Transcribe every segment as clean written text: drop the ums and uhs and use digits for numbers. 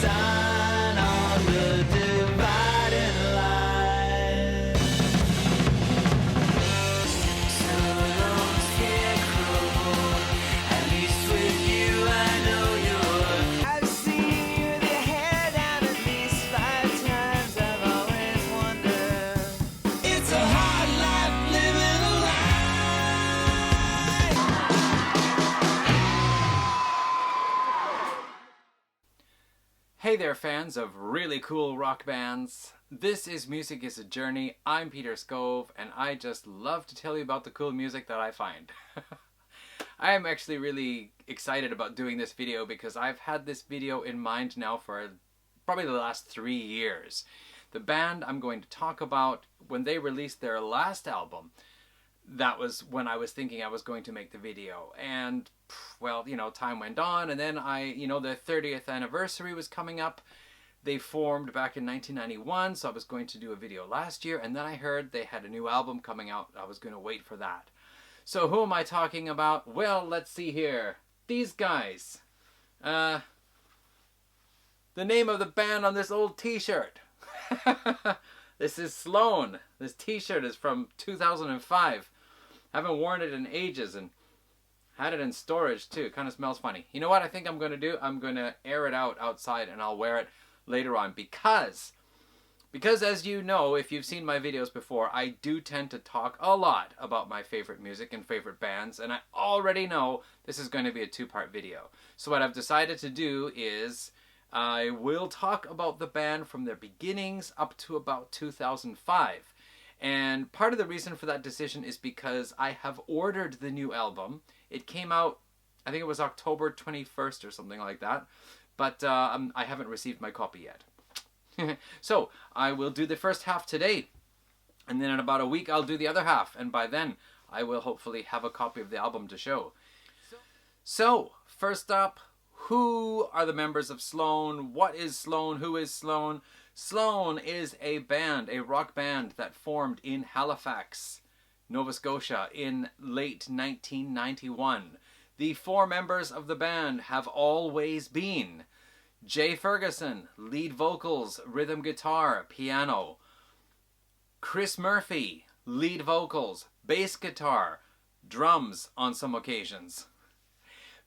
sign on the dividing line. So long, Scarecrow, at least with you I know you're. I've seen you with your hair down at least 5 times. I've always wondered. It's a hard life living a lie. Hey there, fans of really cool rock bands. This is Music is a Journey. I'm Peter Scove, and I just love to tell you about the cool music that I find. I am actually really excited about doing this video because I've had this video in mind now for probably the last 3 years. The band I'm going to talk about, when they released their last album, that was when I was thinking I was going to make the video. And, well, you know, time went on, and then their 30th anniversary was coming up. They formed back in 1991, so I was going to do a video last year, and then I heard they had a new album coming out. I was going to wait for that. So who am I talking about? Well, let's see here. These guys. The name of the band on this old t-shirt. This is Sloan. This t-shirt is from 2005. Haven't worn it in ages and had it in storage too. Kind of smells funny. You know what I think I'm going to do? I'm going to air it out outside and I'll wear it later on because as you know, if you've seen my videos before, I do tend to talk a lot about my favorite music and favorite bands, and I already know this is going to be a 2-part video. So what I've decided to do is I will talk about the band from their beginnings up to about 2005. And part of the reason for that decision is because I have ordered the new album. It came out, I think it was October 21st or something like that. But I haven't received my copy yet. So I will do the first half today. And then in about a week I'll do the other half. And by then I will hopefully have a copy of the album to show. So first up, who are the members of Sloan? What is Sloan? Who is Sloan? Sloan is a band, a rock band that formed in Halifax, Nova Scotia in late 1991. The 4 members of the band have always been Jay Ferguson, lead vocals, rhythm guitar, piano. Chris Murphy, lead vocals, bass guitar, drums on some occasions.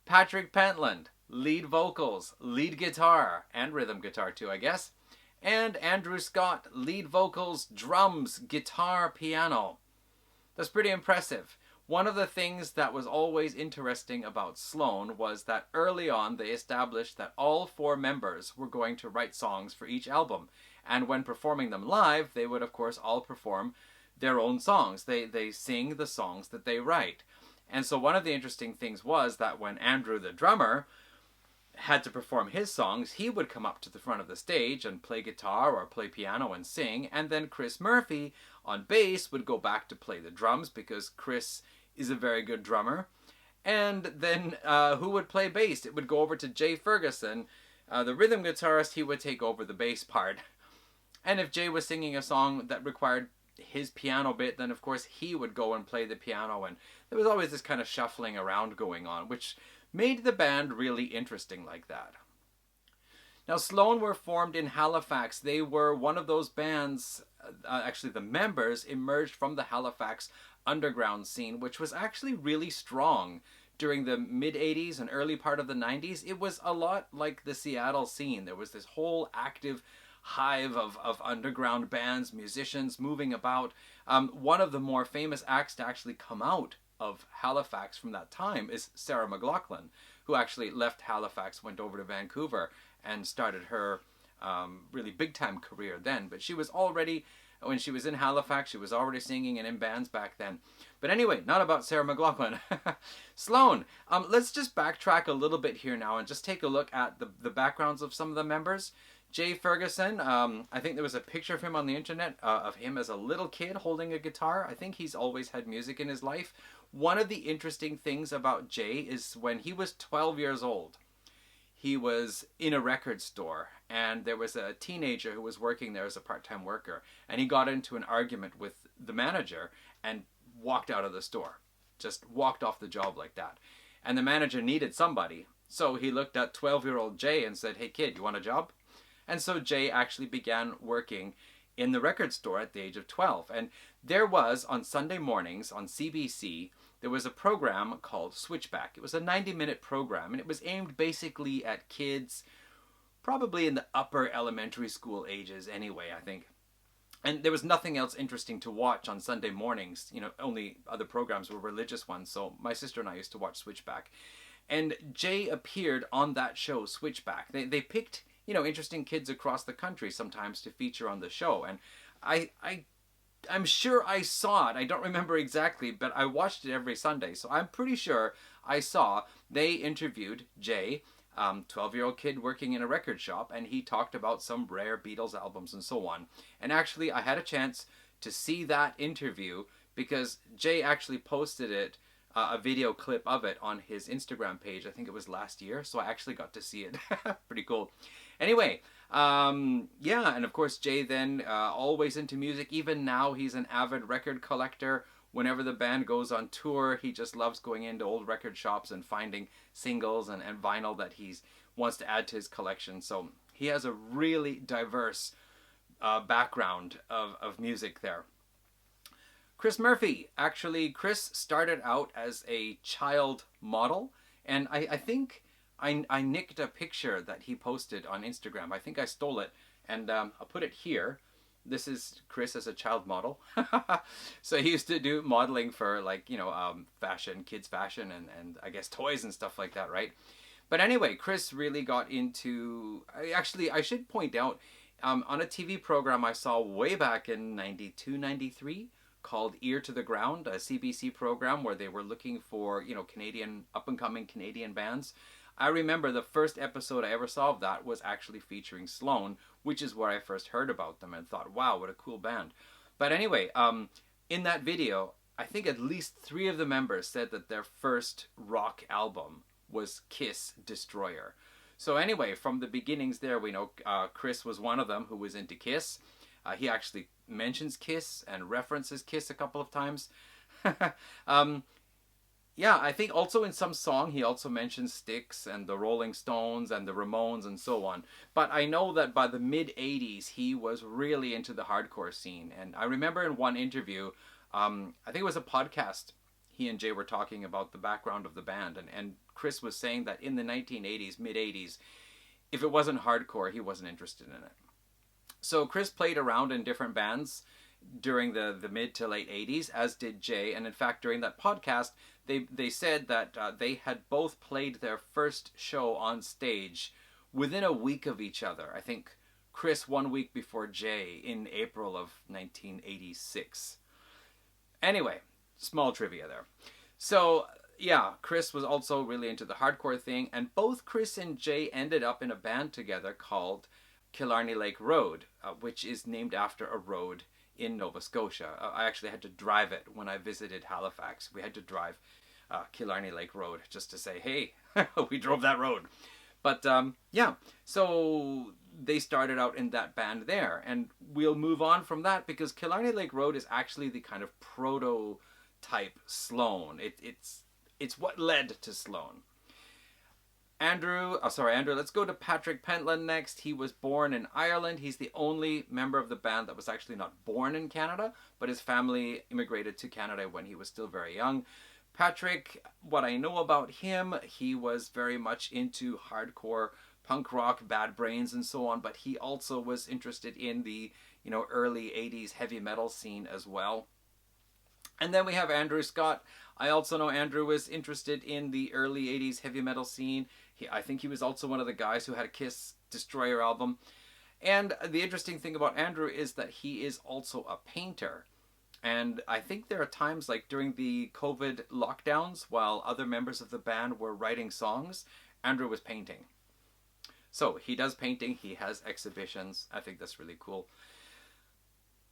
Patrick Pentland, lead vocals, lead guitar, and rhythm guitar too, I guess. And Andrew Scott, lead vocals, drums, guitar, piano. That's pretty impressive. One of the things that was always interesting about Sloan was that early on they established that all 4 members were going to write songs for each album. And when performing them live, they would of course all perform their own songs. They sing the songs that they write. And so one of the interesting things was that when Andrew, the drummer, had to perform his songs, he would come up to the front of the stage and play guitar or play piano and sing, and then Chris Murphy on bass would go back to play the drums because Chris is a very good drummer. And then who would play bass? It would go over to Jay Ferguson, the rhythm guitarist. He would take over the bass part. And if Jay was singing a song that required his piano bit, then of course he would go and play the piano, and there was always this kind of shuffling around going on, which made the band really interesting like that. Now, Sloan were formed in Halifax. They were one of those bands, actually the members emerged from the Halifax underground scene, which was actually really strong during the mid-80s and early part of the 90s. It was a lot like the Seattle scene. There was this whole active hive of underground bands, musicians moving about. One of the more famous acts to actually come out of Halifax from that time is Sarah McLachlan, who actually left Halifax, went over to Vancouver, and started her really big-time career then. But she was already, when she was in Halifax, she was already singing and in bands back then. But anyway, not about Sarah McLachlan. Sloan. Let's just backtrack a little bit here now and just take a look at the backgrounds of some of the members. Jay Ferguson, I think there was a picture of him on the internet of him as a little kid holding a guitar. I think he's always had music in his life. One of the interesting things about Jay is when he was 12 years old, he was in a record store, and there was a teenager who was working there as a part-time worker, and he got into an argument with the manager and walked out of the store. Just walked off the job like that. And the manager needed somebody, so he looked at 12-year-old Jay and said, "Hey kid, you want a job?" And so Jay actually began working in the record store at the age of 12. And there was, on Sunday mornings on CBC, there was a program called Switchback. It was a 90-minute program, and it was aimed basically at kids, probably in the upper elementary school ages anyway, I think. And there was nothing else interesting to watch on Sunday mornings. You know, only other programs were religious ones. So my sister and I used to watch Switchback. And Jay appeared on that show, Switchback. They picked, you know, interesting kids across the country sometimes to feature on the show. And I'm sure I saw it. I don't remember exactly, but I watched it every Sunday. So I'm pretty sure I saw they interviewed Jay, 12-year-old kid working in a record shop, and he talked about some rare Beatles albums and so on. And actually, I had a chance to see that interview because Jay actually posted it, a video clip of it on his Instagram page. I think it was last year, so I actually got to see it. Pretty cool. Anyway, yeah, and of course Jay then always into music. Even now, he's an avid record collector. Whenever the band goes on tour, he just loves going into old record shops and finding singles and vinyl that he wants to add to his collection. So he has a really diverse background of music there. Chris Murphy. Actually, Chris started out as a child model, and I think I nicked a picture that he posted on Instagram. I think I stole it, and I'll put it here. This is Chris as a child model. So he used to do modeling for, like, you know, fashion, kids fashion, and I guess toys and stuff like that, right? But anyway, Chris really got into... Actually, I should point out, on a TV program I saw way back in 92, 93, called Ear to the Ground, a CBC program where they were looking for, you know, Canadian, up-and-coming Canadian bands. I remember the first episode I ever saw of that was actually featuring Sloan, which is where I first heard about them and thought, wow, what a cool band. But anyway, in that video, I think at least 3 of the members said that their first rock album was Kiss Destroyer. So anyway, from the beginnings there, we know Chris was one of them who was into Kiss. He actually mentions Kiss and references Kiss a couple of times. Yeah, I think also in some song he also mentions Styx and the Rolling Stones and the Ramones and so on. But I know that by the mid-80s he was really into the hardcore scene. And I remember in one interview, I think it was a podcast, he and Jay were talking about the background of the band. And Chris was saying that in the 1980s, mid-80s, if it wasn't hardcore, he wasn't interested in it. So Chris played around in different bands during the mid to late 80s, as did Jay. And in fact, during that podcast, they said that they had both played their first show on stage within a week of each other. I think Chris 1 week before Jay in April of 1986. Anyway, small trivia there. So yeah, Chris was also really into the hardcore thing, and both Chris and Jay ended up in a band together called Killarney Lake Road, which is named after a road in Nova Scotia. I actually had to drive it when I visited Halifax. We had to drive Killarney Lake Road just to say, hey, we drove that road. But yeah, so they started out in that band there. And we'll move on from that because Killarney Lake Road is actually the kind of prototype Sloan. It's what led to Sloan. Andrew, let's go to Patrick Pentland next. He was born in Ireland. He's the only member of the band that was actually not born in Canada, but his family immigrated to Canada when he was still very young. Patrick, what I know about him, he was very much into hardcore punk rock, Bad Brains and so on, but he also was interested in the, you know, early 80s heavy metal scene as well. And then we have Andrew Scott. I also know Andrew was interested in the early 80s heavy metal scene. I think he was also one of the guys who had a Kiss Destroyer album. And the interesting thing about Andrew is that he is also a painter. And I think there are times like during the COVID lockdowns, while other members of the band were writing songs, Andrew was painting. So he does painting, he has exhibitions. I think that's really cool.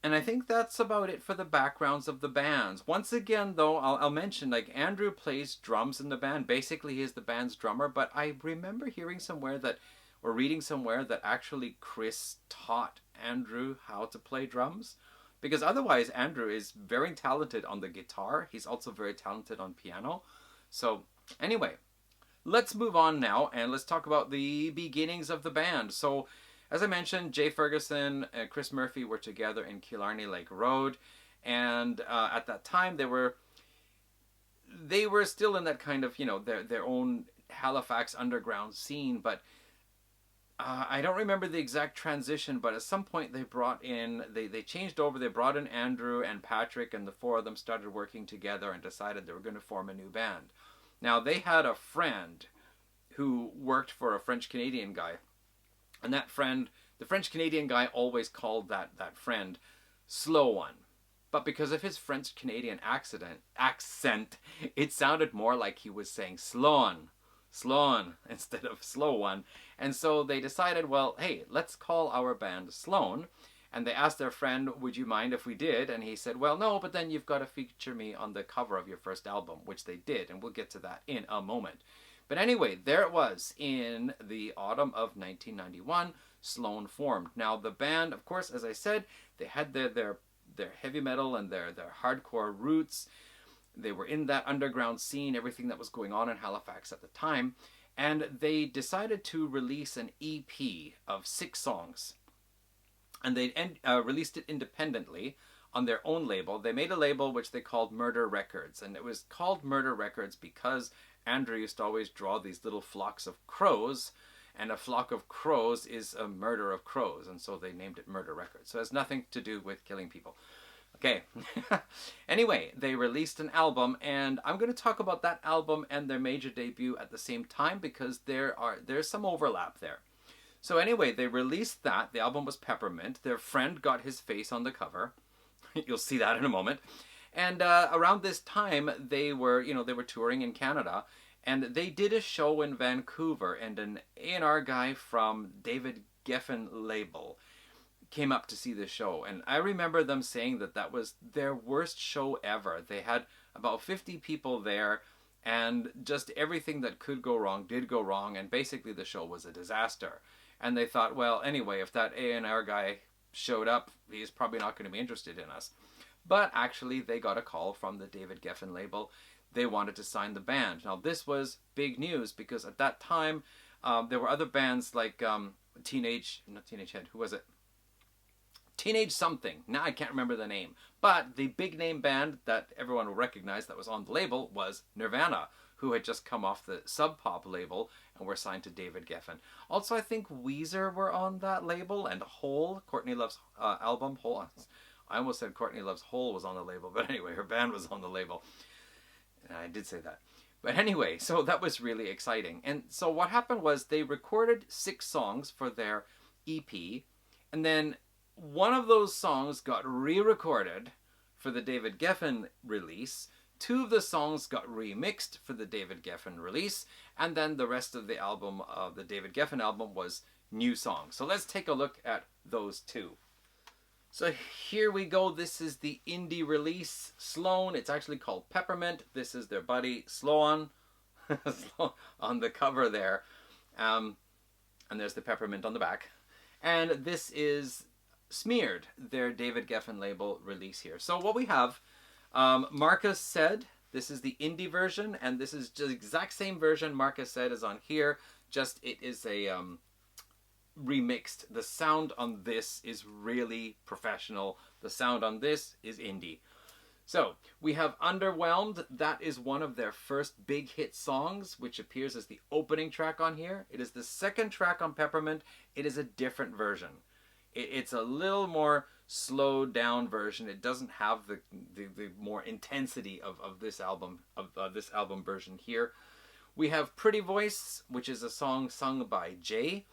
And I think that's about it for the backgrounds of the bands. Once again, though, I'll mention, like, Andrew plays drums in the band. Basically, he's the band's drummer. But I remember hearing somewhere that, or reading somewhere that actually Chris taught Andrew how to play drums. Because otherwise, Andrew is very talented on the guitar. He's also very talented on piano. So, anyway, let's move on now and let's talk about the beginnings of the band. So, As I mentioned, Jay Ferguson and Chris Murphy were together in Killarney Lake Road, and at that time they were still in that kind of, their own Halifax underground scene, but I don't remember the exact transition, but at some point they changed over, they brought in Andrew and Patrick, and the four of them started working together and decided they were going to form a new band. Now, they had a friend who worked for a French-Canadian guy, and that friend, the French-Canadian guy always called that friend Slow One. But because of his French-Canadian accent, it sounded more like he was saying Sloan, instead of Slow One. And so they decided, well, hey, let's call our band Sloan. And they asked their friend, would you mind if we did? And he said, well, no, but then you've got to feature me on the cover of your first album, which they did. And we'll get to that in a moment. But anyway, there it was in the autumn of 1991, Sloan formed. Now, the band, of course, as I said, they had their heavy metal and their hardcore roots. They were in that underground scene, everything that was going on in Halifax at the time. And they decided to release an EP of 6 songs. And they released it independently on their own label. They made a label which they called Murder Records. And it was called Murder Records because Andrew used to always draw these little flocks of crows. And a flock of crows is a murder of crows. And so they named it Murder Records. So it has nothing to do with killing people. Okay. Anyway, they released an album, and I'm going to talk about that album and their major debut at the same time because there's some overlap there. So anyway, they released that. The album was Peppermint. Their friend got his face on the cover. You'll see that in a moment. And around this time, they were touring in Canada, and they did a show in Vancouver, and an A&R guy from David Geffen label came up to see the show. And I remember them saying that was their worst show ever. They had about 50 people there, and just everything that could go wrong did go wrong, and basically the show was a disaster. And they thought, well, anyway, if that A&R guy showed up, he's probably not going to be interested in us. But actually, they got a call from the David Geffen label. They wanted to sign the band. Now, this was big news because at that time, there were other bands like Teenage something. Now I can't remember the name. But the big name band that everyone will recognize that was on the label was Nirvana, who had just come off the Sub Pop label and were signed to David Geffen. Also, I think Weezer were on that label, and Hole, Courtney Love's album, Hole. I almost said Courtney Love's Hole was on the label, but anyway, her band was on the label. I did say that. But anyway, so that was really exciting. And so what happened was they recorded 6 songs for their EP, and then one of those songs got re-recorded for the David Geffen release. 2 of the songs got remixed for the David Geffen release, and then the rest of the album, the David Geffen album, was new songs. So let's take a look at those 2. So here we go. This is the indie release, Sloan. It's actually called Peppermint. This is their buddy Sloan on the cover there. And there's the Peppermint on the back. And this is Smeared, their David Geffen label release here. So what we have, Marcus Said, this is the indie version, and this is just the exact same version Marcus Said is on here, just it is a remixed. The sound on this is really professional. The sound on this is indie. So we have Underwhelmed. That is one of their first big hit songs, which appears as the opening track on here. It is the second track on Peppermint. It is a different version. It's a little more slowed down version. It doesn't have the more intensity of this album version here. We have Pretty Voice, which is a song sung by Jay.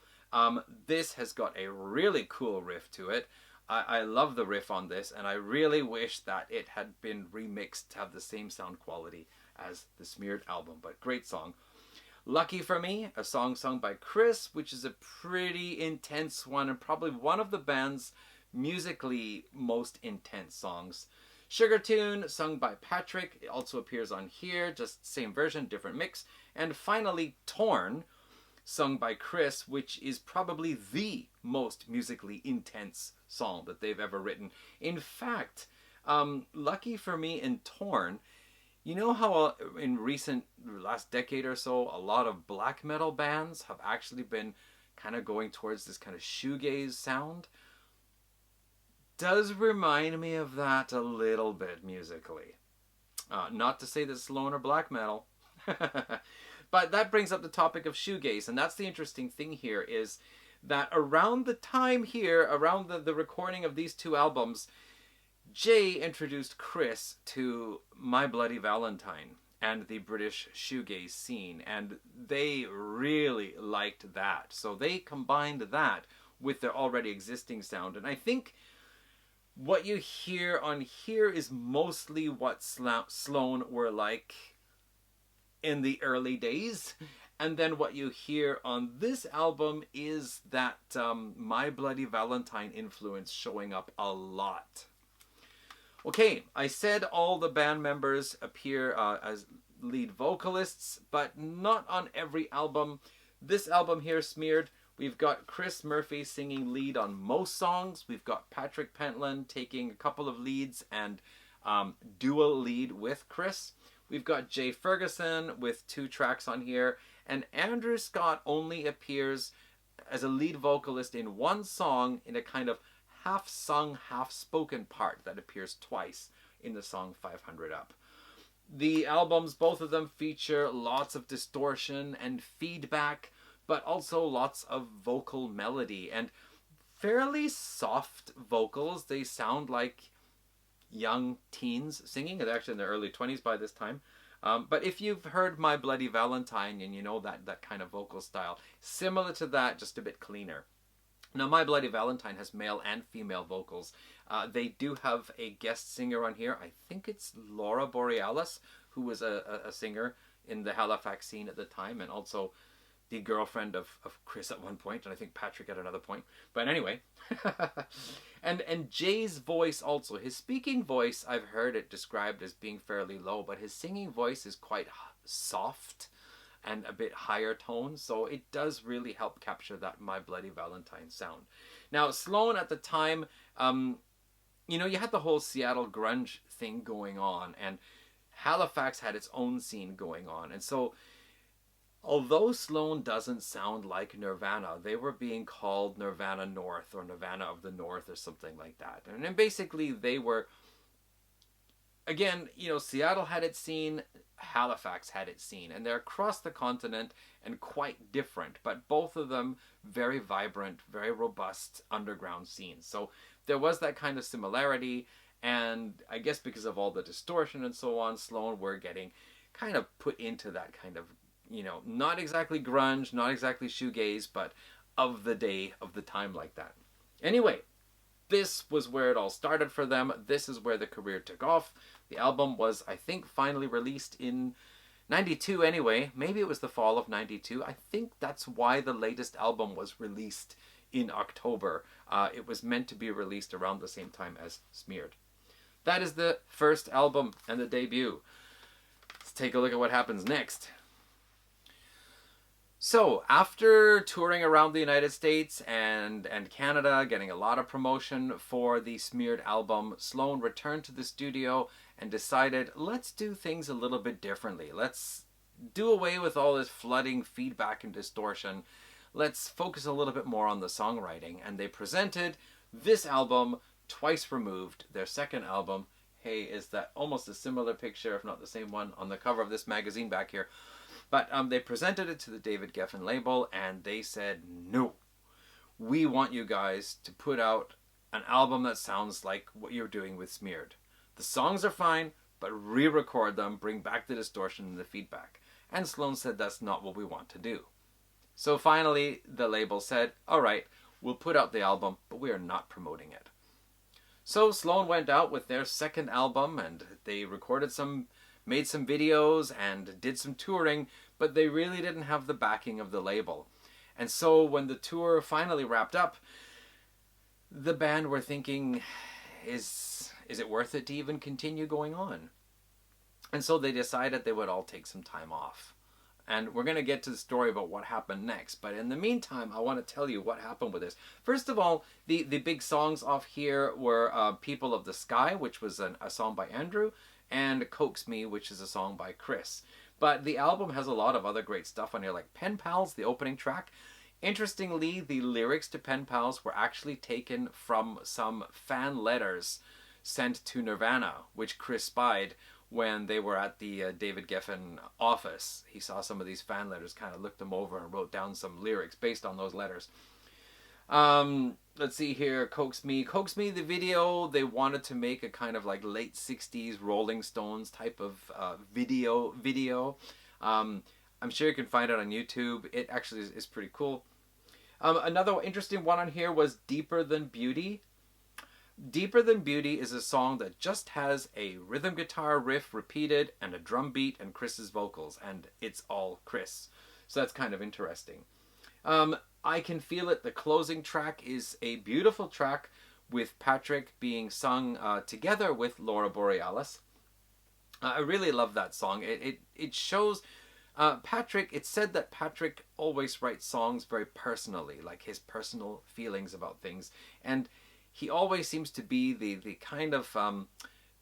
This has got a really cool riff to it. I love the riff on this, and I really wish that it had been remixed to have the same sound quality as the Smeared album, but great song. Lucky for Me, a song sung by Chris, which is a pretty intense one and probably one of the band's musically most intense songs. Sugar Tune, sung by Patrick, it also appears on here, just same version, different mix. And finally, Torn, sung by Chris, which is probably the most musically intense song that they've ever written. In fact, Lucky for Me and Torn, you know how in last decade or so, a lot of black metal bands have actually been kind of going towards this kind of shoegaze sound. Does remind me of that a little bit musically. Not to say that Sloan or black metal. But that brings up the topic of shoegaze, and that's the interesting thing here, is that around the time here, around the recording of these two albums, Jay introduced Chris to My Bloody Valentine and the British shoegaze scene, and they really liked that. So they combined that with their already existing sound, and I think what you hear on here is mostly what Sloan were like in the early days. And then what you hear on this album is that My Bloody Valentine influence showing up a lot. Okay, I said all the band members appear as lead vocalists, but not on every album. This album here, Smeared, we've got Chris Murphy singing lead on most songs. We've got Patrick Pentland taking a couple of leads and dual lead with Chris. We've got Jay Ferguson with 2 tracks on here. And Andrew Scott only appears as a lead vocalist in one song in a kind of half-sung, half-spoken part that appears twice in the song 500 Up. The albums, both of them, feature lots of distortion and feedback, but also lots of vocal melody and fairly soft vocals. They sound like young teens singing. They're actually in their early 20s by this time. But if you've heard My Bloody Valentine and you know that kind of vocal style, similar to that, just a bit cleaner. Now, My Bloody Valentine has male and female vocals. They do have a guest singer on here. I think it's Laura Borealis, who was a singer in the Halifax scene at the time, and also the girlfriend of Chris at one point, and I think Patrick at another point. But anyway, and Jay's voice also, his speaking voice, I've heard it described as being fairly low, but his singing voice is quite soft and a bit higher tone, so it does really help capture that My Bloody Valentine sound. Now, Sloan at the time, you had the whole Seattle grunge thing going on, and Halifax had its own scene going on, and so although Sloan doesn't sound like Nirvana, they were being called Nirvana North or Nirvana of the North or something like that. And then basically they were, again, Seattle had its scene, Halifax had its scene, and they're across the continent and quite different, but both of them very vibrant, very robust underground scenes. So there was that kind of similarity, and I guess because of all the distortion and so on, Sloan were getting kind of put into that kind of, not exactly grunge, not exactly shoegaze, but of the day, of the time like that. Anyway, this was where it all started for them. This is where the career took off. The album was, I think, finally released in 92 anyway. Maybe it was the fall of 92. I think that's why the latest album was released in October. It was meant to be released around the same time as Smeared. That is the first album and the debut. Let's take a look at what happens next. So, after touring around the United States and Canada, getting a lot of promotion for the Smeared album, Sloan returned to the studio and decided, let's do things a little bit differently. Let's do away with all this flooding feedback and distortion. Let's focus a little bit more on the songwriting. And they presented this album, Twice Removed, their second album. Hey, is that almost a similar picture, if not the same one, on the cover of this magazine back here? But they presented it to the David Geffen label, and they said, no, we want you guys to put out an album that sounds like what you're doing with Smeared. The songs are fine, but re-record them, bring back the distortion and the feedback. And Sloan said that's not what we want to do. So finally, the label said, all right, we'll put out the album, but we are not promoting it. So Sloan went out with their second album, and they recorded made some videos and did some touring, but they really didn't have the backing of the label. And so when the tour finally wrapped up, the band were thinking, is it worth it to even continue going on? And so they decided they would all take some time off. And we're going to get to the story about what happened next. But in the meantime, I want to tell you what happened with this. First of all, the big songs off here were People of the Sky, which was a song by Andrew, and Coax Me, which is a song by Chris. But the album has a lot of other great stuff on here, like Pen Pals, the opening track. Interestingly, the lyrics to Pen Pals were actually taken from some fan letters sent to Nirvana, which Chris spied when they were at the David Geffen office. He saw some of these fan letters, kind of looked them over and wrote down some lyrics based on those letters. Let's see here. Coax Me, the video, they wanted to make a kind of like late 60s Rolling Stones type of video. I'm sure you can find it on YouTube. It actually is pretty cool. Another interesting one on here was Deeper Than Beauty. Deeper Than Beauty is a song that just has a rhythm guitar riff repeated and a drum beat and Chris's vocals, and it's all Chris. So that's kind of interesting. I Can Feel It, the closing track, is a beautiful track with Patrick being sung together with Laura Borealis. I really love that song. It shows Patrick, it's said that Patrick always writes songs very personally, like his personal feelings about things. And he always seems to be the kind of,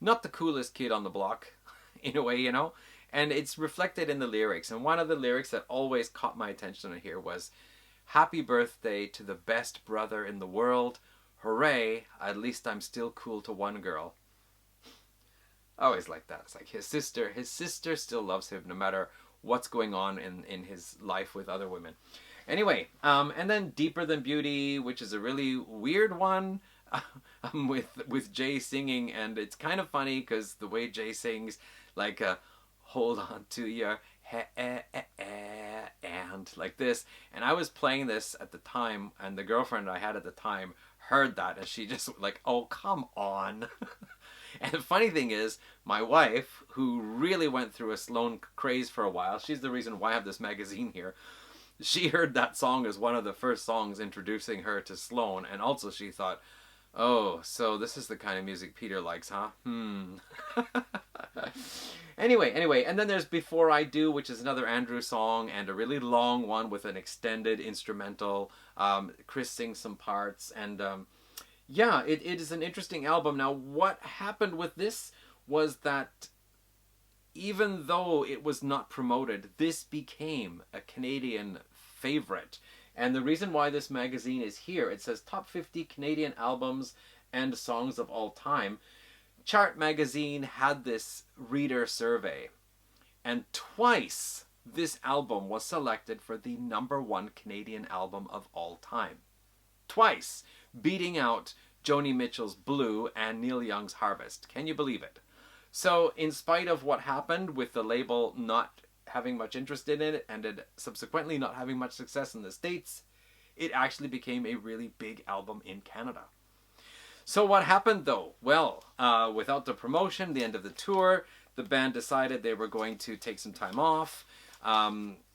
not the coolest kid on the block, in a way, you know? And it's reflected in the lyrics. And one of the lyrics that always caught my attention here was, "Happy birthday to the best brother in the world. Hooray, at least I'm still cool to one girl." I always like that. It's like his sister still loves him no matter what's going on in his life with other women. Anyway, and then Deeper Than Beauty, which is a really weird one, with Jay singing, and it's kind of funny because the way Jay sings, like, hold on to your and like this. And I was playing this at the time, and the girlfriend I had at the time heard that, and she just like, "Oh, come on." And the funny thing is, my wife, who really went through a Sloan craze for a while, she's the reason why I have this magazine here. She heard that song as one of the first songs introducing her to Sloan, and also she thought, "Oh, so this is the kind of music Peter likes, huh? Anyway, and then there's Before I Do, which is another Andrew song, and a really long one with an extended instrumental. Chris sings some parts, and yeah, it is an interesting album. Now, what happened with this was that even though it was not promoted, this became a Canadian favorite. And the reason why this magazine is here, it says Top 50 Canadian Albums and Songs of All Time. Chart magazine had this reader survey, and twice this album was selected for the #1 Canadian album of all time. Twice, beating out Joni Mitchell's Blue and Neil Young's Harvest. Can you believe it? So in spite of what happened with the label not having much interest in it, and it subsequently not having much success in the States, it actually became a really big album in Canada. So what happened though? Well, without the promotion, the end of the tour, the band decided they were going to take some time off.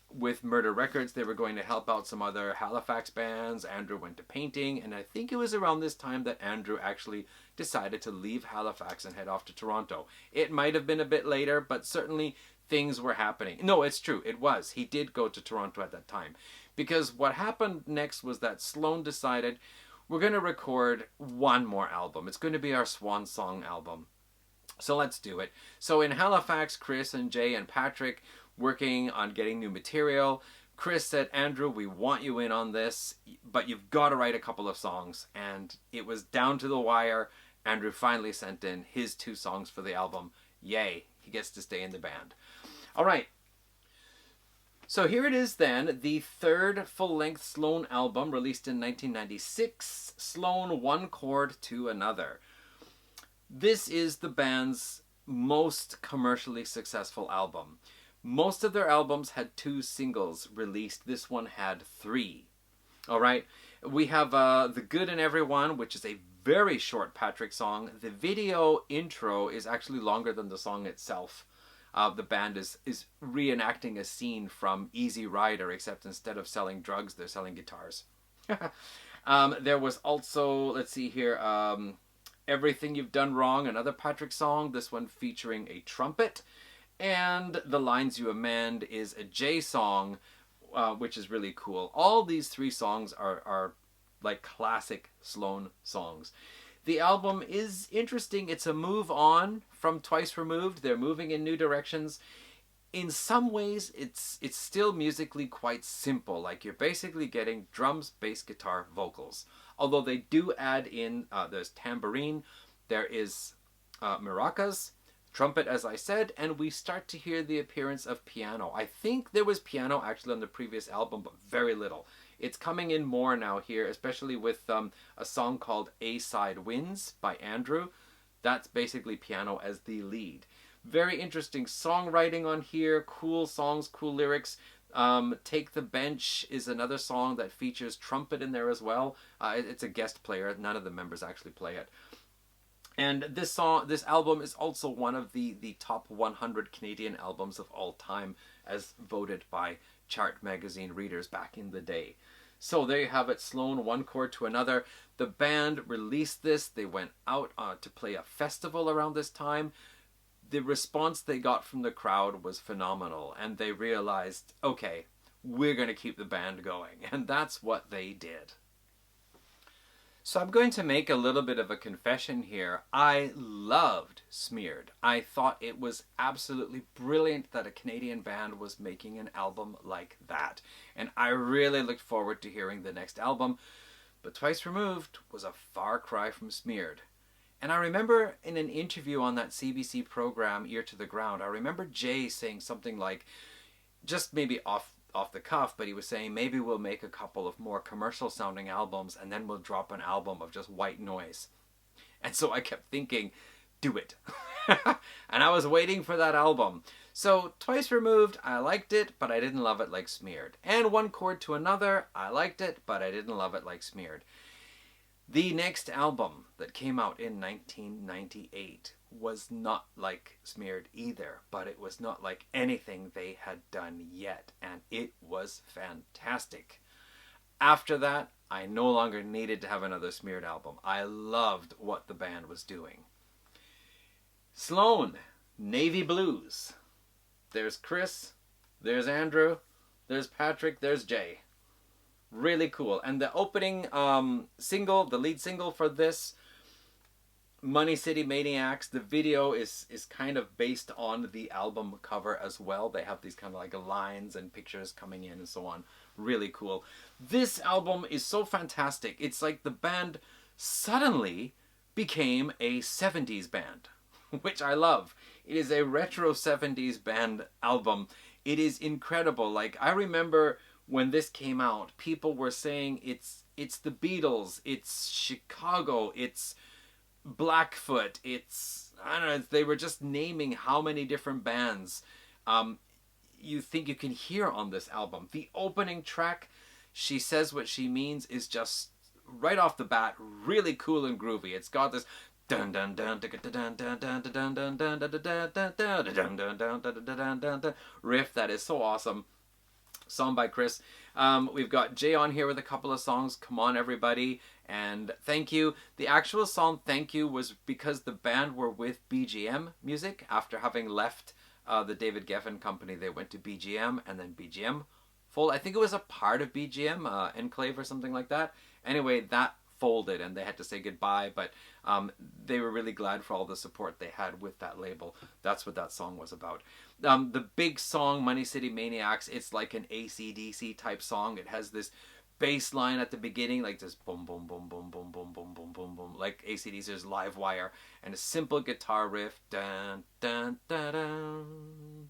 With Murder Records, they were going to help out some other Halifax bands. Andrew went to painting, and I think it was around this time that Andrew actually decided to leave Halifax and head off to Toronto. It might have been a bit later, but certainly things were happening. No, it's true, it was. He did go to Toronto at that time. Because what happened next was that Sloan decided, we're going to record one more album. It's going to be our swan song album. So let's do it. So in Halifax, Chris and Jay and Patrick working on getting new material. Chris said, "Andrew, we want you in on this, but you've got to write a couple of songs." And it was down to the wire. Andrew finally sent in his 2 songs for the album. Yay, he gets to stay in the band. All right. So here it is then, the 3rd full-length Sloan album released in 1996, Sloan One Chord to Another. This is the band's most commercially successful album. Most of their albums had 2 singles released. This one had 3. All right. We have The Good in Everyone, which is a very short Patrick song. The video intro is actually longer than the song itself. The band is reenacting a scene from Easy Rider, except instead of selling drugs, they're selling guitars. There was also, let's see here, Everything You've Done Wrong, another Patrick song, this one featuring a trumpet. And The Lines You Amend is a Jay song, which is really cool. All these 3 songs are like classic Sloan songs. The album is interesting. It's a move on from Twice Removed. They're moving in new directions. In some ways, it's still musically quite simple. Like, you're basically getting drums, bass, guitar, vocals. Although they do add in, there's tambourine, there is maracas, trumpet, as I said, and we start to hear the appearance of piano. I think there was piano actually on the previous album, but very little. It's coming in more now here, especially with a song called A-Side Winds by Andrew. That's basically piano as the lead. Very interesting songwriting on here, cool songs, cool lyrics. Take the Bench is another song that features trumpet in there as well. It's a guest player. None of the members actually play it. And this album is also one of the top 100 Canadian albums of all time, as voted by chart magazine readers back in the day. So there you have it, Sloan, One Chord to Another. The band released this. They went out to play a festival around this time. The response they got from the crowd was phenomenal, and they realized, okay, we're going to keep the band going, and that's what they did. So I'm going to make a little bit of a confession here. I loved Smeared. I thought it was absolutely brilliant that a Canadian band was making an album like that, and I really looked forward to hearing the next album, but Twice Removed was a far cry from Smeared. And I remember in an interview on that CBC program, Ear to the Ground, I remember Jay saying something like, just maybe off the cuff, but he was saying, maybe we'll make a couple of more commercial sounding albums and then we'll drop an album of just white noise. And so I kept thinking, do it. And I was waiting for that album. So Twice Removed, I liked it, but I didn't love it like Smeared. And One Chord to Another, I liked it, but I didn't love it like Smeared. The next album that came out in 1998 was not like Smeared either, but it was not like anything they had done yet, and it was fantastic. After that, I no longer needed to have another Smeared album. I loved what the band was doing. Sloan, Navy Blues. There's Chris, there's Andrew, there's Patrick, there's Jay. Really cool. And the opening single, the lead single for this, Money City Maniacs, the video is kind of based on the album cover as well. They have these kind of like lines and pictures coming in and so on. Really cool. This album is so fantastic. It's like the band suddenly became a 70s band, which I love. It is a retro 70s band album. It is incredible. Like, I remember when this came out, people were saying it's the Beatles, it's Chicago, it's Blackfoot, it's, I don't know, they were just naming how many different bands you think you can hear on this album. The opening track, She Says What She Means, is just right off the bat really cool and groovy. It's got this dun dun dun dun dun dun dun dun dun dun dun dun dun dun riff that is so awesome. Song by Chris. We've got Jay on here with a couple of songs, Come On Everybody, and Thank You. The actual song Thank You was because the band were with BGM Music. After having left the David Geffen company, they went to BGM, and then BGM folded. I think it was a part of BGM, Enclave or something like that. Anyway, that folded and they had to say goodbye, but they were really glad for all the support they had with that label. That's what that song was about. The big song, Money City Maniacs, it's like an AC/DC type song. It has this bass line at the beginning, like this boom, boom, boom, boom, boom, boom, boom, boom, boom, boom, like AC/DC's Live Wire, and a simple guitar riff, dun, dun, dun, dun,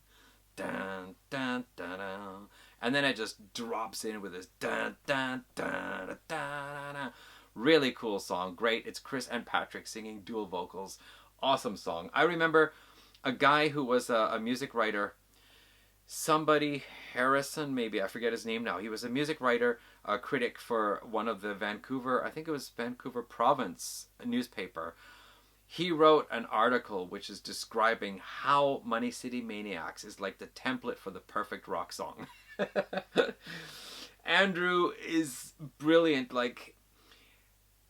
dun, dun, dun, dun, and then it just drops in with this dun, dun, dun, dun, dun, dun. Really cool song. Great. It's Chris and Patrick singing dual vocals. Awesome song. I remember a guy who was a music writer, somebody Harrison, maybe, I forget his name now. He was a music writer, a critic for one of the Vancouver, I think it was Vancouver Province newspaper. He wrote an article which is describing how Money City Maniacs is like the template for the perfect rock song. Andrew is brilliant. Like,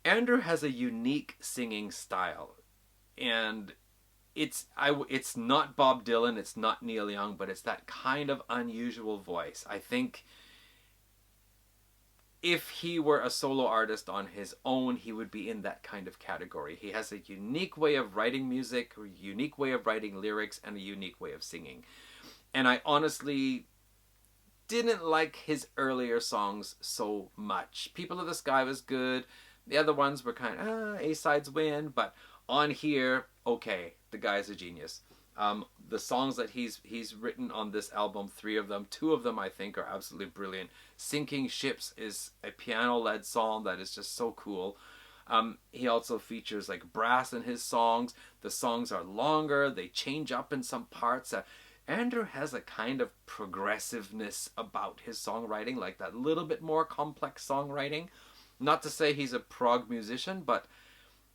Andrew has a unique singing style, and it's not Bob Dylan, it's not Neil Young, but it's that kind of unusual voice. I think if he were a solo artist on his own, he would be in that kind of category. He has a unique way of writing music, a unique way of writing lyrics, and a unique way of singing. And I honestly didn't like his earlier songs so much. People of the Sky was good. The other ones were kind of, A-sides win. But on here, okay, the guy's a genius. The songs that he's written on this album, 3 of them, 2 of them I think are absolutely brilliant. Sinking Ships is a piano-led song that is just so cool. He also features like brass in his songs. The songs are longer. They change up in some parts. Andrew has a kind of progressiveness about his songwriting, like that little bit more complex songwriting. Not to say he's a prog musician, but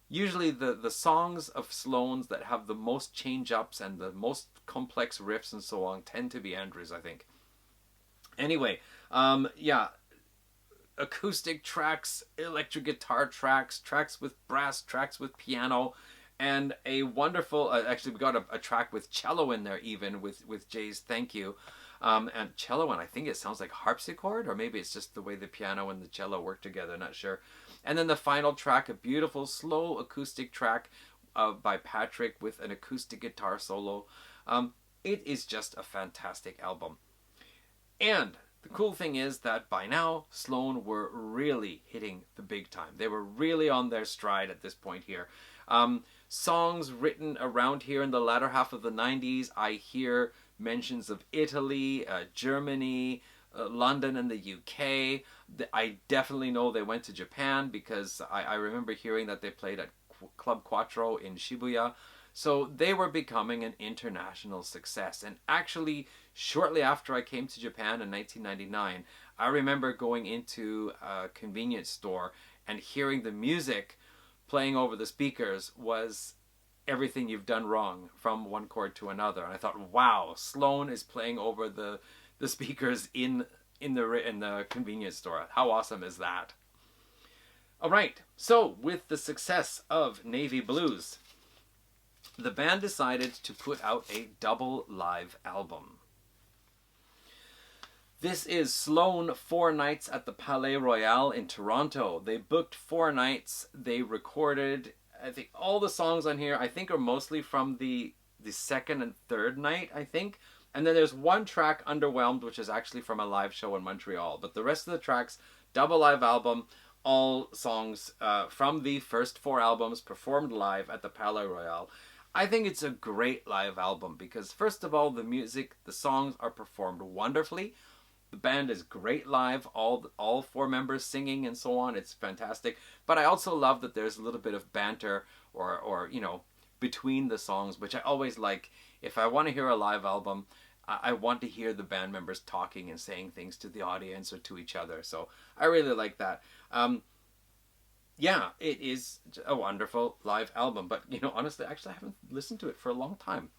usually the songs of Sloan's that have the most change-ups and the most complex riffs and so on tend to be Andrew's, I think. Anyway, yeah, acoustic tracks, electric guitar tracks, tracks with brass, tracks with piano, and a wonderful, actually we got a track with cello in there even, with Jay's Thank You. And cello, and I think it sounds like harpsichord, or maybe it's just the way the piano and the cello work together, not sure. And then the final track, a beautiful slow acoustic track by Patrick with an acoustic guitar solo. It is just a fantastic album. And the cool thing is that by now, Sloan were really hitting the big time. They were really on their stride at this point here. Songs written around here in the latter half of the 90s, I hear mentions of Italy, Germany, London and the UK. I definitely know they went to Japan because I remember hearing that they played at Club Quattro in Shibuya. So they were becoming an international success. And actually, shortly after I came to Japan in 1999, I remember going into a convenience store and hearing the music playing over the speakers was Everything You've Done Wrong from one chord to another. And I thought, wow, Sloan is playing over the speakers in the convenience store. How awesome is that? All right, so with the success of Navy Blues, the band decided to put out a double live album. This is Sloan 4 nights at the Palais Royale in Toronto. They booked 4 nights. They recorded, I think all the songs on here, I think are mostly from the second and third night, I think. And then there's one track, Underwhelmed, which is actually from a live show in Montreal. But the rest of the tracks, double live album, all songs from the first 4 albums performed live at the Palais Royale. I think it's a great live album because, first of all, the music, the songs are performed wonderfully. The band is great live, all 4 members singing and so on. It's fantastic. But I also love that there's a little bit of banter or you know, between the songs, which I always like. If I want to hear a live album, I want to hear the band members talking and saying things to the audience or to each other. So I really like that. Yeah, it is a wonderful live album. But, you know, honestly, actually, I haven't listened to it for a long time.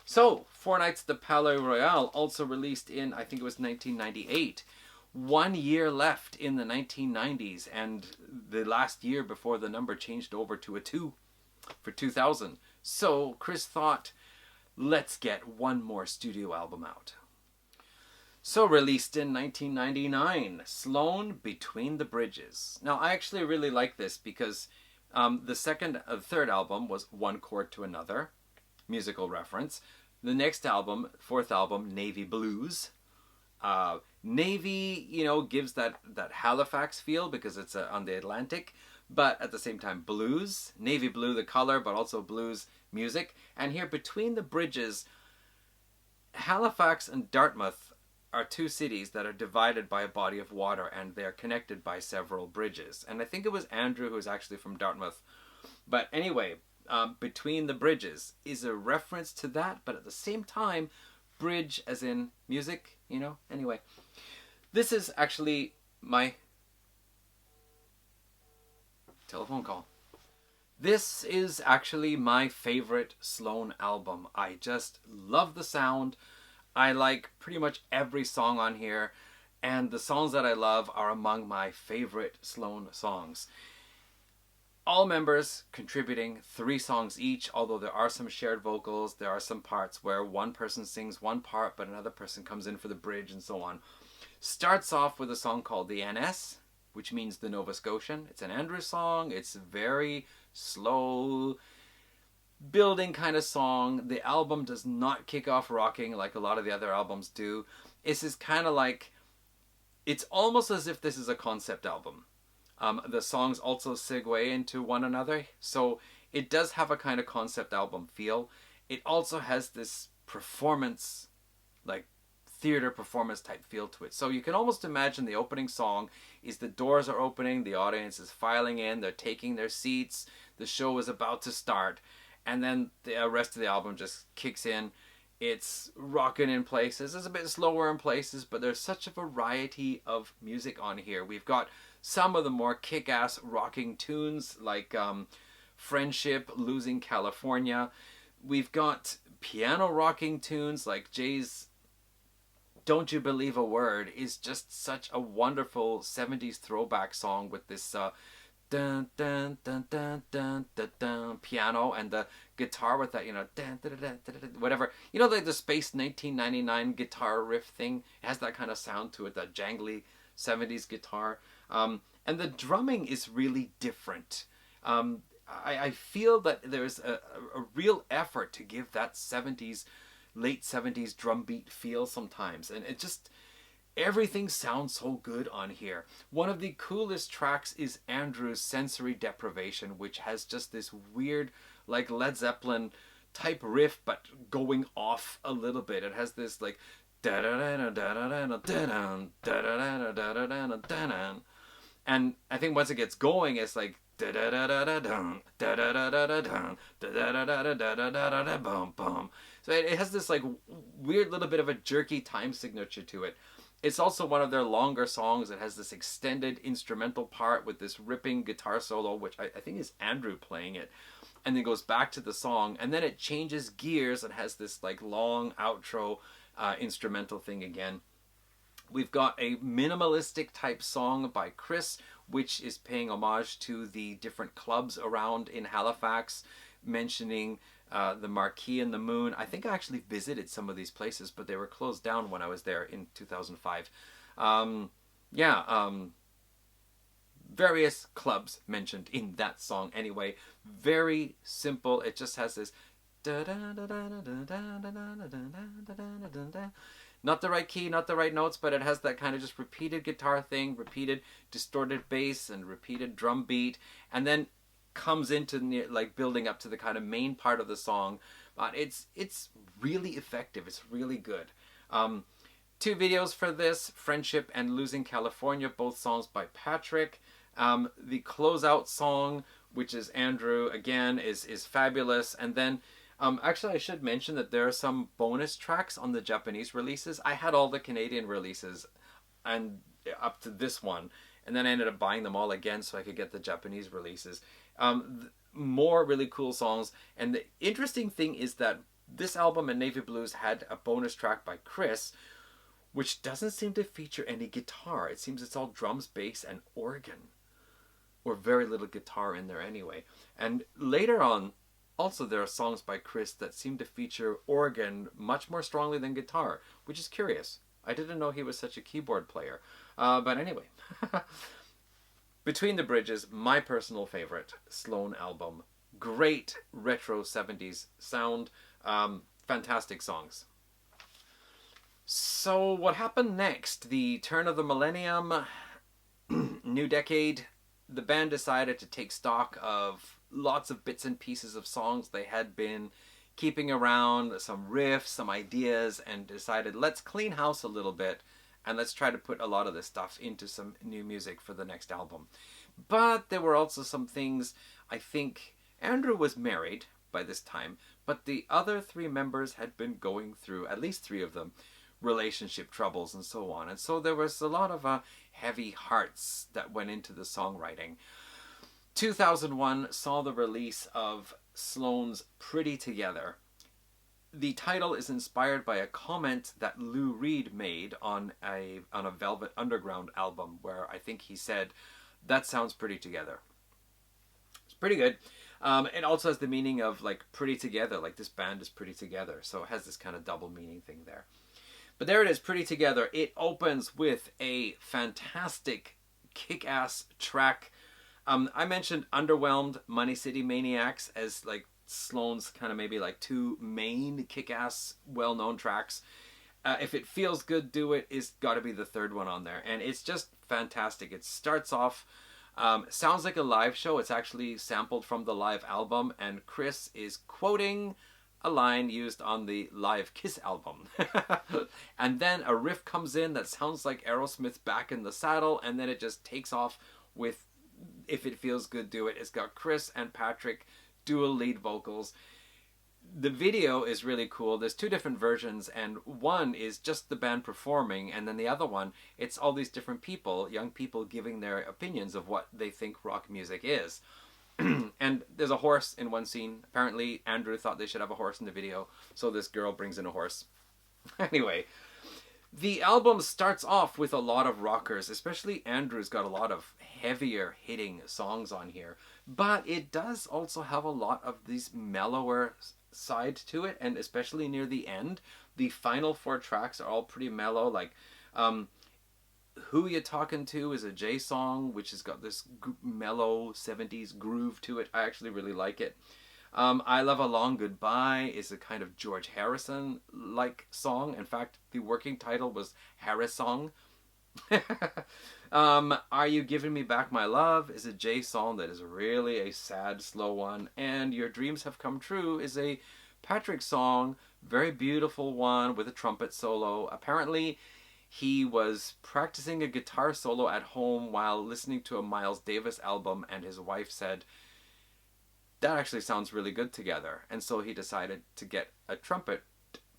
So, 4 Nights at the Palais Royale, also released in, I think it was 1998. 1 year left in the 1990s, and the last year before the number changed over to a 2 for 2000. So, Chris thought, let's get one more studio album out. So, released in 1999, Sloan Between the Bridges. Now, I actually really like this because the third album was One Chord to Another, musical reference. The next album, 4th album, Navy Blues. Navy, you know, gives that Halifax feel because it's on the Atlantic, but at the same time blues. Navy blue, the color, but also blues music. And here, Between the Bridges, Halifax and Dartmouth are 2 cities that are divided by a body of water, and they're connected by several bridges. And I think it was Andrew who was actually from Dartmouth. But anyway, Between the Bridges is a reference to that, but at the same time, bridge as in music, you know? Anyway, this is actually my telephone call. This is actually my favorite Sloan album. I just love the sound. I like pretty much every song on here, and the songs that I love are among my favorite Sloan songs. All members contributing 3 songs each, although there are some shared vocals. There are some parts where one person sings one part, but another person comes in for the bridge and so on. Starts off with a song called the NS, which means the Nova Scotian. It's an Andrew song. It's very slow, building kind of song. The album does not kick off rocking like a lot of the other albums do. This is kind of like, it's almost as if this is a concept album. The songs also segue into one another, so it does have a kind of concept album feel. It also has this performance, like theater performance type feel to it. So you can almost imagine the opening song is the doors are opening, the audience is filing in, they're taking their seats, the show is about to start, and then the rest of the album just kicks in. It's rocking in places, it's a bit slower in places, but there's such a variety of music on here. We've got some of the more kick-ass rocking tunes like Friendship, Losing California. We've got piano rocking tunes like Jay's Don't You Believe a Word is just such a wonderful 70s throwback song with this dun, dun, dun, dun, dun, dun, dun, piano and the guitar with that, dun, dun, dun, dun, dun, dun, whatever. Like the Space 1999 guitar riff thing. It has that kind of sound to it, that jangly 70s guitar. And the drumming is really different. I feel that there's a real effort to give that late 70s drum beat feel sometimes. And it just, everything sounds so good on here. One of the coolest tracks is Andrew's Sensory Deprivation, which has just this weird, like Led Zeppelin type riff, but going off a little bit. It has this like and I think once it gets going, it's like so it has this like weird little bit of a jerky time signature to it. It's also one of their longer songs. It has this extended instrumental part with this ripping guitar solo, which I think is Andrew playing it, and then goes back to the song, and then it changes gears and has this like long outro instrumental thing again. We've got a minimalistic type song by Chris, which is paying homage to the different clubs around in Halifax, mentioning the Marquee and the Moon. I think I actually visited some of these places, but they were closed down when I was there in 2005. Various clubs mentioned in that song anyway. Very simple. It just has this not the right key, not the right notes, but it has that kind of just repeated guitar thing, repeated distorted bass and repeated drum beat, and then comes into like building up to the kind of main part of the song. But it's really effective. It's really good. 2 videos for this, Friendship and Losing California, both songs by Patrick. The closeout song, which is Andrew again, is fabulous. And then actually, I should mention that there are some bonus tracks on the Japanese releases. I had all the Canadian releases and up to this one, and then I ended up buying them all again so I could get the Japanese releases. More really cool songs. And the interesting thing is that this album and Navy Blues had a bonus track by Chris, which doesn't seem to feature any guitar. It seems it's all drums, bass, and organ, or very little guitar in there anyway. And later on, also, there are songs by Chris that seem to feature organ much more strongly than guitar, which is curious. I didn't know he was such a keyboard player. But anyway, Between the Bridges, my personal favorite Sloan album. Great retro 70s sound. Fantastic songs. So what happened next? The turn of the millennium, new decade. The band decided to take stock of lots of bits and pieces of songs they had been keeping around, some riffs, some ideas, and decided, let's clean house a little bit and let's try to put a lot of this stuff into some new music for the next album. But there were also some things, I think Andrew was married by this time, but the other 3 members had been going through, at least 3 of them, relationship troubles and so on. And so there was a lot of heavy hearts that went into the songwriting. 2001 saw the release of Sloan's Pretty Together. The title is inspired by a comment that Lou Reed made on a Velvet Underground album, where I think he said, "That sounds pretty together." It's pretty good. It also has the meaning of like pretty together, like this band is pretty together. So it has this kind of double meaning thing there. But there it is, Pretty Together. It opens with a fantastic kick-ass track. I mentioned Underwhelmed Money City Maniacs as like Sloan's kind of maybe like two main kick-ass well-known tracks. If It Feels Good, Do It is got to be the third one on there, and it's just fantastic. It starts off, sounds like a live show. It's actually sampled from the live album, and Chris is quoting a line used on the live Kiss album. And then a riff comes in that sounds like Aerosmith's Back in the Saddle, and then it just takes off with If It Feels Good, Do It. It's got Chris and Patrick dual lead vocals. The video is really cool. There's two different versions, and one is just the band performing, and then the other one, it's all these different people, young people, giving their opinions of what they think rock music is. And there's a horse in one scene. Apparently Andrew thought they should have a horse in the video, so this girl brings in a horse. Anyway, the album starts off with a lot of rockers, especially Andrew's got a lot of heavier hitting songs on here, but it does also have a lot of these mellower side to it, and especially near the end, the final four tracks are all pretty mellow. Like Who You Talking To is a J song, which has got this mellow 70s groove to it. I actually really like it. I Love a Long Goodbye is a kind of George Harrison-like song. In fact, the working title was Harris Song. Are You Giving Me Back My Love is a J song that is really a sad, slow one. And Your Dreams Have Come True is a Patrick song, very beautiful one with a trumpet solo. Apparently, he was practicing a guitar solo at home while listening to a Miles Davis album, and his wife said, that actually sounds really good together. And so he decided to get a trumpet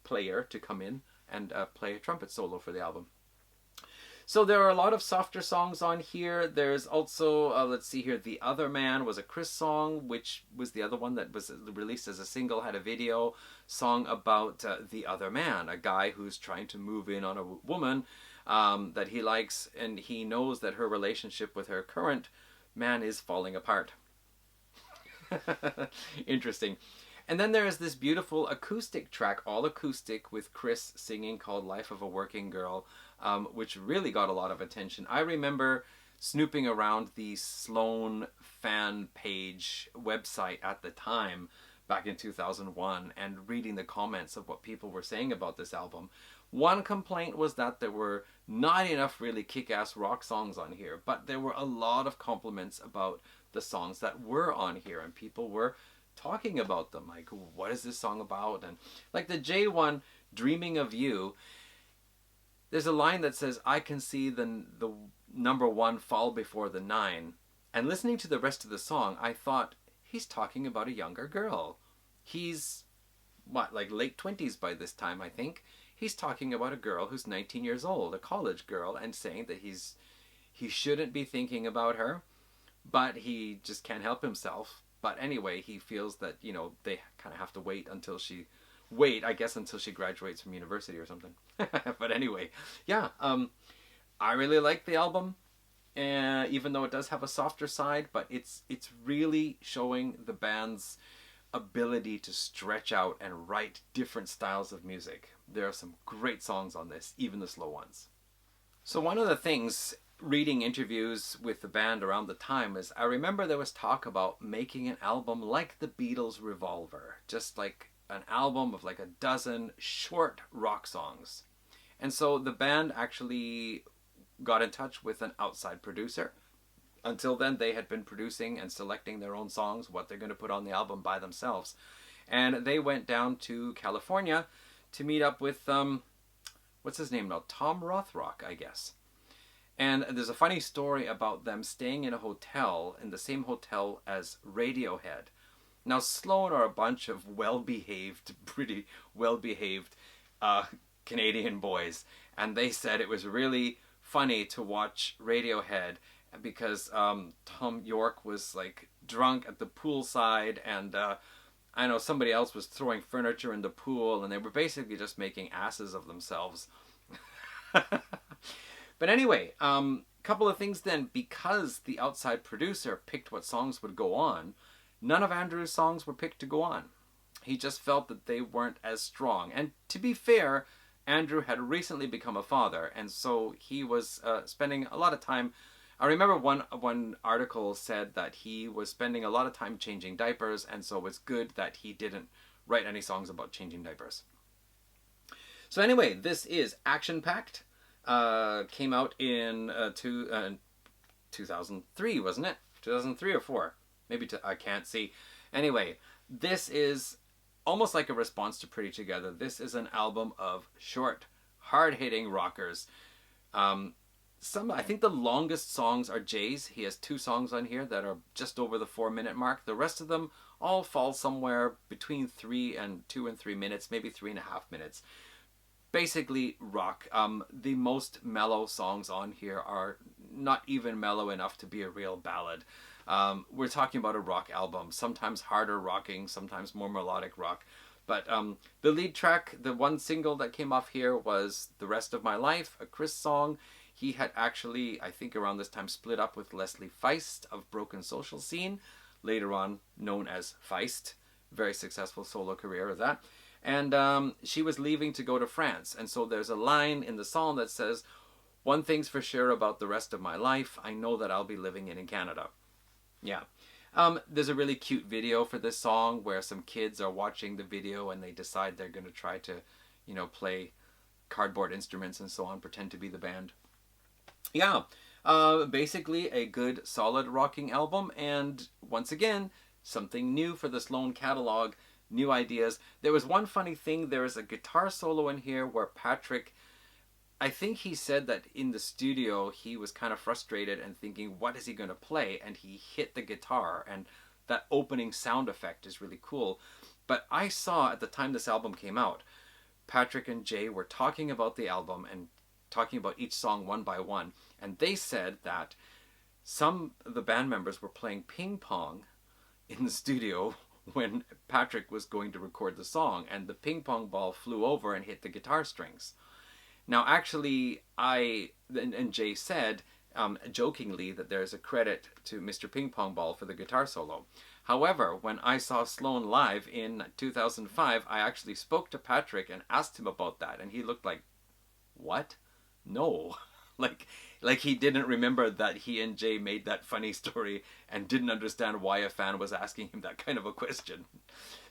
player to come in and play a trumpet solo for the album. So there are a lot of softer songs on here. There's also, let's see here, The Other Man was a Chris song, which was the other one that was released as a single, had a video song about the other man, a guy who's trying to move in on a woman that he likes, and he knows that her relationship with her current man is falling apart. Interesting. And then there is this beautiful acoustic track, all acoustic, with Chris singing, called Life of a Working Girl, which really got a lot of attention. I remember snooping around the Sloan fan page website at the time, back in 2001, and reading the comments of what people were saying about this album. One complaint was that there were not enough really kick-ass rock songs on here, but there were a lot of compliments about the songs that were on here, and people were talking about them, like, what is this song about? And like the J1, Dreaming of You, there's a line that says, I can see the number one fall before the 9. And listening to the rest of the song, I thought, he's talking about a younger girl. He's, what, like late 20s by this time, I think. He's talking about a girl who's 19 years old, a college girl, and saying that he shouldn't be thinking about her, but he just can't help himself. But anyway, he feels that, you know, they kind of have to wait until she graduates from university or something. But anyway, yeah, I really like the album, even though it does have a softer side, but it's really showing the band's ability to stretch out and write different styles of music. There are some great songs on this, even the slow ones. So one of the things, reading interviews with the band around the time, is I remember there was talk about making an album like the Beatles' Revolver, just like an album of like a dozen short rock songs. And so the band actually got in touch with an outside producer. Until then, they had been producing and selecting their own songs, what they're going to put on the album by themselves. And they went down to California to meet up with, what's his name now? Tom Rothrock, I guess. And there's a funny story about them staying in a hotel, in the same hotel as Radiohead. Now, Sloan are a bunch of well-behaved, pretty well-behaved Canadian boys. And they said it was really funny to watch Radiohead because Tom York was like drunk at the poolside, and I know somebody else was throwing furniture in the pool, and they were basically just making asses of themselves. But anyway, couple of things then. Because the outside producer picked what songs would go on, none of Andrew's songs were picked to go on. He just felt that they weren't as strong. And to be fair, Andrew had recently become a father, and so he was spending a lot of time I remember one article said that he was spending a lot of time changing diapers, and so it's good that he didn't write any songs about changing diapers. So anyway, this is Action Packed. Came out in 2003, wasn't it? 2003 or 4? Maybe I can't see. Anyway, this is almost like a response to Pretty Together. This is an album of short, hard-hitting rockers. I think the longest songs are Jay's. He has 2 songs on here that are just over the 4-minute mark. The rest of them all fall somewhere between 2 and 3 minutes, maybe 3.5 minutes. Basically rock. The most mellow songs on here are not even mellow enough to be a real ballad. We're talking about a rock album, sometimes harder rocking, sometimes more melodic rock. But the lead track, the one single that came off here was The Rest of My Life, a Chris song. He had actually, I think around this time, split up with Leslie Feist of Broken Social Scene, later on known as Feist. Very successful solo career of that. And she was leaving to go to France. And so there's a line in the song that says, "One thing's for sure about the rest of my life, I know that I'll be living in Canada." Yeah. There's a really cute video for this song where some kids are watching the video and they decide they're going to try to, play cardboard instruments and so on, pretend to be the band. Yeah. Basically a good, solid rocking album. And once again, something new for the Sloan catalog. New ideas. There was one funny thing. There is a guitar solo in here where Patrick, I think he said that in the studio he was kind of frustrated and thinking, what is he going to play? And he hit the guitar, and that opening sound effect is really cool. But I saw at the time this album came out, Patrick and Jay were talking about the album and talking about each song one by one. And they said that some of the band members were playing ping pong in the studio when Patrick was going to record the song, and the ping pong ball flew over and hit the guitar strings. Now, actually, and Jay said, jokingly, that there's a credit to Mr. Ping Pong Ball for the guitar solo. However, when I saw Sloan live in 2005, I actually spoke to Patrick and asked him about that, and he looked like, what? No. Like he didn't remember that he and Jay made that funny story and didn't understand why a fan was asking him that kind of a question.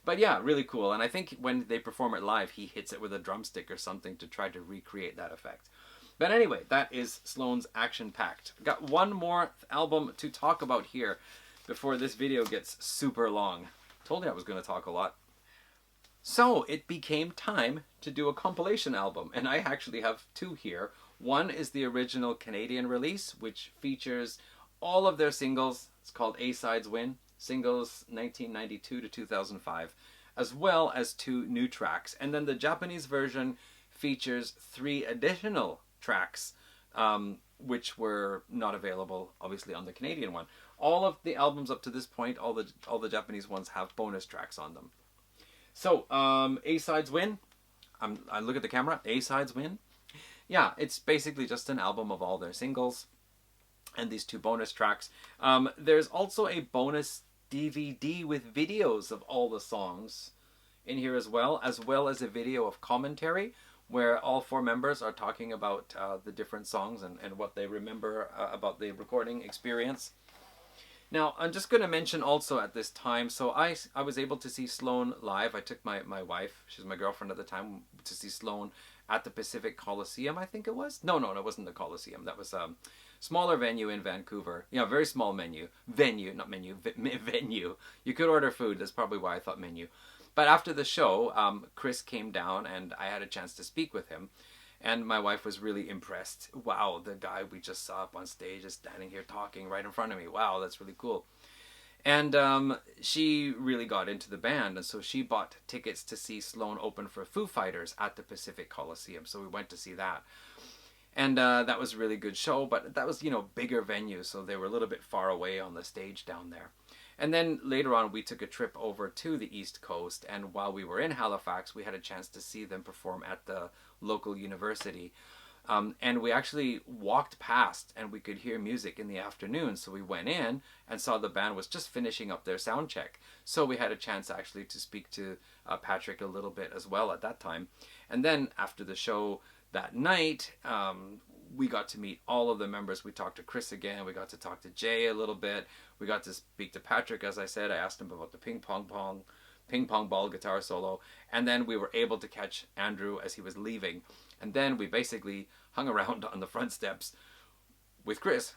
But yeah, really cool. And I think when they perform it live, he hits it with a drumstick or something to try to recreate that effect. But anyway, that is Sloan's Action Packed. Got one more album to talk about here before this video gets super long. Told you I was going to talk a lot. So it became time to do a compilation album, and I actually have 2 here. One is the original Canadian release, which features all of their singles. It's called A-Sides Win, singles 1992 to 2005, as well as 2 new tracks. And then the Japanese version features 3 additional tracks, which were not available, obviously, on the Canadian one. All of the albums up to this point, all the Japanese ones have bonus tracks on them. So, A-Sides Win. I look at the camera. A-Sides Win. Yeah, it's basically just an album of all their singles and these 2 bonus tracks. There's also a bonus DVD with videos of all the songs in here as well as a video of commentary where all 4 members are talking about the different songs and what they remember about the recording experience. Now, I'm just going to mention also at this time, so I was able to see Sloan live. I took my wife, she's my girlfriend at the time, to see Sloan at the Pacific Coliseum, I think it was. No, it wasn't the Coliseum. That was a smaller venue in Vancouver. Yeah, very small venue. Venue. You could order food. That's probably why I thought menu. But after the show, Chris came down and I had a chance to speak with him. And my wife was really impressed. Wow, the guy we just saw up on stage is standing here talking right in front of me. Wow, that's really cool. And she really got into the band, and so she bought tickets to see Sloan open for Foo Fighters at the Pacific Coliseum. So we went to see that. And that was a really good show, but that was, bigger venue, so they were a little bit far away on the stage down there. And then later on, we took a trip over to the East Coast, and while we were in Halifax, we had a chance to see them perform at the local university. And we actually walked past and we could hear music in the afternoon. So we went in and saw the band was just finishing up their sound check. So we had a chance actually to speak to Patrick a little bit as well at that time. And then after the show that night, we got to meet all of the members. We talked to Chris again. We got to talk to Jay a little bit. We got to speak to Patrick, as I said. I asked him about the ping pong ball guitar solo. And then we were able to catch Andrew as he was leaving. And then we basically hung around on the front steps with Chris.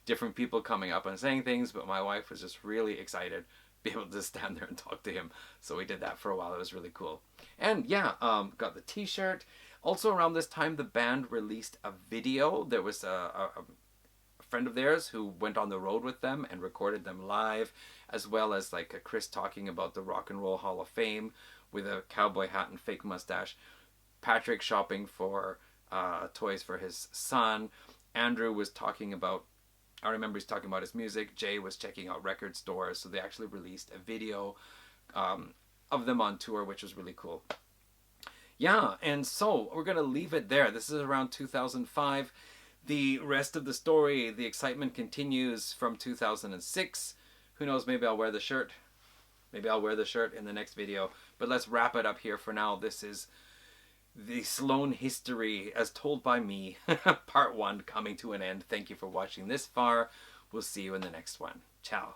Different people coming up and saying things, but my wife was just really excited to be able to stand there and talk to him. So we did that for a while. It was really cool. And yeah, got the t-shirt. Also around this time, the band released a video. There was a friend of theirs who went on the road with them and recorded them live, as well as like a Chris talking about the Rock and Roll Hall of Fame with a cowboy hat and fake mustache. Patrick shopping for toys for his son. Andrew was talking about, I remember he's talking about his music. Jay was checking out record stores. So they actually released a video of them on tour, which was really cool. Yeah, and so we're going to leave it there. This is around 2005. The rest of the story, the excitement continues from 2006. Who knows, maybe I'll wear the shirt. Maybe I'll wear the shirt in the next video. But let's wrap it up here for now. This is the Sloan history as told by me, part 1, coming to an end. Thank you for watching this far. We'll see you in the next one. Ciao.